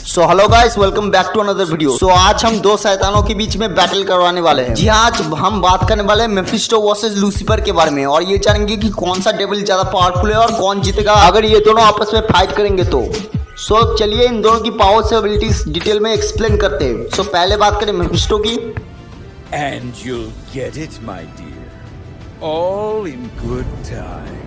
So hello guys, welcome back to another video. So आज हम दो शैतानों के बीच में बैटल करवाने वाले हैं। जी हाँ, आज हम बात करने वाले हैं मेफिस्टो वर्सेस लूसीफर के बारे में और ये जानेंगे कि कौन सा डेविल ज्यादा पावरफुल है और कौन जीतेगा अगर ये दोनों आपस में फाइट करेंगे तो। सो चलिए इन दोनों की पावर्स और एबिलिटीज डिटेल में एक्सप्लेन करते हैं। सो पहले बात करें मेफिस्टो की। And you'll get it, my dear. All in good time.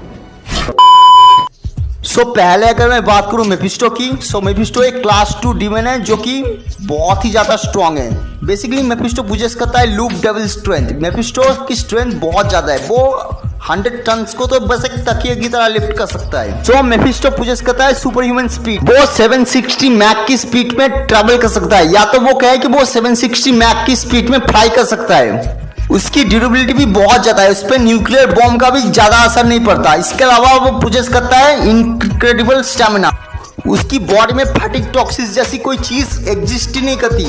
सो पहले अगर मैं बात करूं मेफिस्टो की, सो मेफिस्टो एक क्लास 2 डीमन है जो कि बहुत ही ज्यादा स्ट्रांग है। बेसिकली मेफिस्टो पोजेस करता है लूप डेविल स्ट्रेंथ। मेफिस्टो की स्ट्रेंथ बहुत ज्यादा है, वो 100 टन्स को तो बस एक तकिए की तरह लिफ्ट कर सकता है। सो मेफिस्टो पोजेस करता है सुपर ह्यूमन स्पीड। वो 760 मैक की स्पीड में ट्रेवल कर सकता है, या तो वो कहे कि वो 760 मैक की स्पीड में फ्लाई कर सकता है। उसकी ड्यूरेबिलिटी भी बहुत ज्यादा है, उस पर न्यूक्लियर बॉम्ब का भी ज्यादा असर नहीं पड़ता। इसके अलावा वो पोजेस करता है इनक्रेडिबल स्टैमिना। उसकी बॉडी में फैटिग टॉक्सिस जैसी कोई चीज एग्जिस्ट ही नहीं करती,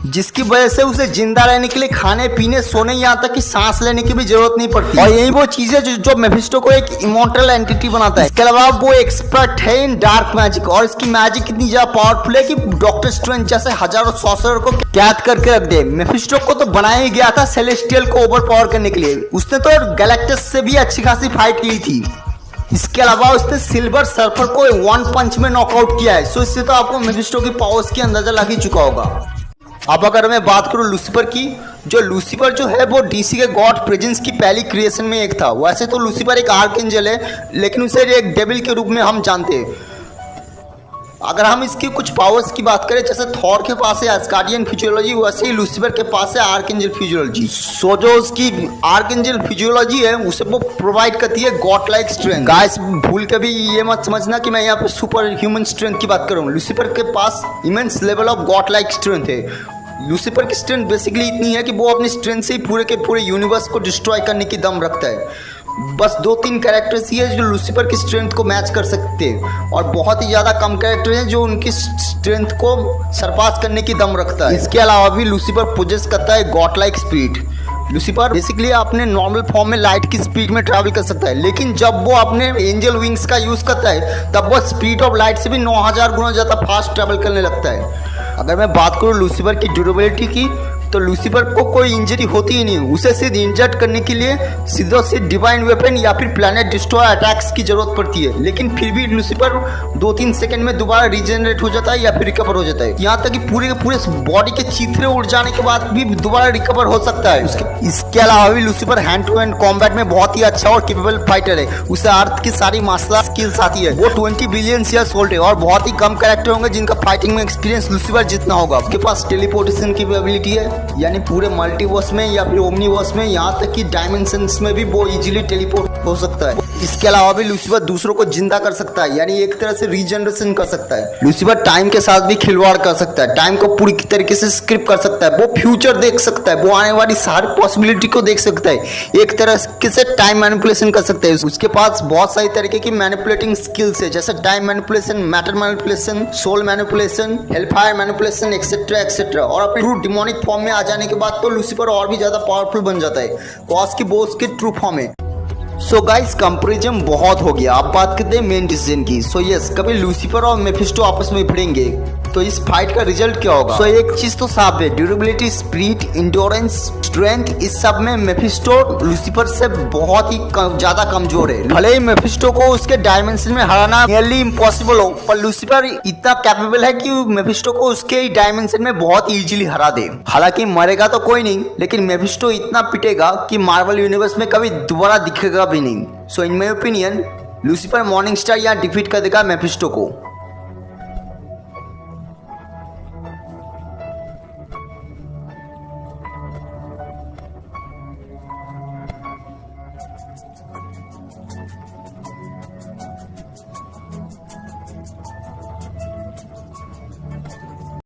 जिसकी वजह से उसे जिंदा रहने के लिए खाने पीने सोने यहाँ तक कि सांस लेने की भी जरूरत नहीं पड़ती। और यही वो चीज है जो मेफिस्टो को एक इमॉर्टल एंटिटी बनाता है। इसके अलावा वो एक्सपर्ट है इन डार्क मैजिक और इसकी मैजिक इतनी ज्यादा पावरफुल है कि डॉक्टर स्ट्रेंज जैसे हजारों सॉर्सरर को कैद करके रख दे। मेफिस्टो को तो बनाया ही गया था सेलेस्टियल को ओवर पावर करने के लिए। उसने तो गैलेक्टस से भी अच्छी खासी फाइट की थी। इसके अलावा उसने सिल्वर सर्फर को 1 पंच में नॉकआउट किया है। सो इससे तो आपको मेफिस्टो की पावर्स की अंदाजा लग ही चुका होगा। अब अगर मैं बात करूं लूसीफर की, जो लूसीफर जो है वो डीसी के गॉड प्रेजेंस की पहली क्रिएशन में एक था। वैसे तो लूसीफर एक आर्कएंजल है, लेकिन उसे एक डेविल के रूप में हम जानते हैं। अगर हम इसकी कुछ पावर्स की बात करें, जैसे थॉर के पास है एस्गार्डियन फिजियोलॉजी, वैसे ही लूसीफर के पास है आर्कएंजल फिजियोलॉजी। सो जो उसकी आर्कएंजल फिजियोलॉजी है उसे वो प्रोवाइड करती है गॉड लाइक स्ट्रेंथ। गाइस भूल के भी ये मत समझना कि मैं यहाँ पे सुपर ह्यूमन स्ट्रेंथ की बात कर रहा हूँ। लूसीफर के पास immense level of god like strength है। लूसीफर की स्ट्रेंथ बेसिकली इतनी है कि वो अपनी स्ट्रेंथ से ही पूरे के पूरे यूनिवर्स को डिस्ट्रॉय करने की दम रखता है। बस 2-3 कैरेक्टर्स ही है जो लूसीफर की स्ट्रेंथ को मैच कर सकते हैं और बहुत ही ज़्यादा कम कैरेक्टर हैं जो उनकी स्ट्रेंथ को सरपास करने की दम रखता है। इसके अलावा भी लूसीफर पोजेस करता है God like speed. Lucifer basically अपने नॉर्मल फॉर्म में लाइट की स्पीड में ट्रैवल कर सकता है, लेकिन जब वो अपने एंजल विंग्स का यूज करता है तब वो स्पीड ऑफ लाइट से भी 9000 गुना ज़्यादा फास्ट ट्रैवल करने लगता है। अगर मैं बात करूँ लूसीफर की ड्यूरेबिलिटी की, तो लूसीफर को कोई इंजरी होती ही नहीं। उसे सिर्फ इंजर्ड करने के लिए सीधे सिर्फ डिवाइन वेपन या फिर प्लैनेट डिस्ट्रॉय अटैक्स की जरूरत पड़ती है, लेकिन फिर भी लूसीफर 2-3 सेकंड में दोबारा रीजनरेट हो जाता है या फिर रिकवर हो जाता है। यहाँ तक कि पूरे के पूरे बॉडी के चीथड़े उड़ जाने के बाद भी दोबारा रिकवर हो सकता है। इसके अलावा भी Lucifer hand to hand combat में बहुत ही अच्छा और केपेबल फाइटर है। उसे अर्थ की सारी मार्शल स्किल्स आती है। वो 20 बिलियन ईयर्स ओल्ड है और बहुत ही कम कैरेक्टर होंगे जिनका फाइटिंग में एक्सपीरियंस लूसीफर जितना होगा। उसके पास टेलीपोर्टेशन की एबिलिटी है, यानी पूरे मल्टीवर्स में या फिर ओमनीवर्स में, यहाँ तक कि डायमेंशंस में भी वो इजीली टेलीपोर्ट हो सकता है। इसके अलावा भी लूसीफर दूसरों को जिंदा कर सकता है, यानी एक तरह से रीजनरेशन कर सकता है। लूसीफर टाइम के साथ भी खिलवाड़ कर सकता है, टाइम को पूरी तरीके से स्क्रिप्ट कर सकता है। वो फ्यूचर देख सकता है, वो आने वाली सारी पॉसिबिलिटी को देख सकता है, एक तरह से टाइम मैनिपुलेशन कर सकता है। उसके पास बहुत सारी तरीके की मैनिपुलेटिंग स्किल्स है, जैसे time manipulation, matter manipulation, soul manipulation, hellfire manipulation etcetera etcetera. और अपने ट्रू डिमोनिक फॉर्म में आ जाने के बाद तो लूसीफर और भी ज्यादा पावरफुल बन जाता है, कॉस की बोस के ट्रू फॉर्म में। सो गाइस कंपैरिजन बहुत हो गया, अब बात करते हैं मेन डिसीजन की। सो यस, कभी लूसीफर और मेफिस्टो आपस में भिड़ेंगे तो इस फाइट का रिजल्ट क्या होगा? सो एक चीज तो साफ है, ड्यूरेबिलिटी, स्पीड, इंड्योरेंस, स्ट्रेंथ, इस सब में मेफिस्टो लूसीफर से बहुत ही ज्यादा कमजोर है। भले ही मेफिस्टो को उसके डायमेंशन में हराना नियरली इम्पॉसिबल हो, पर लूसीफर इतना कैपेबल है कि मेफिस्टो को उसके ही डायमेंशन में बहुत इजीली हरा दे। हालांकि मरेगा तो कोई नहीं, लेकिन मेफिस्टो इतना पिटेगा कि मार्वल यूनिवर्स में कभी दोबारा दिखेगा भी नहीं। So in my opinion Lucifer morning star यहाँ डिफीट कर देगा मेफिस्टो को।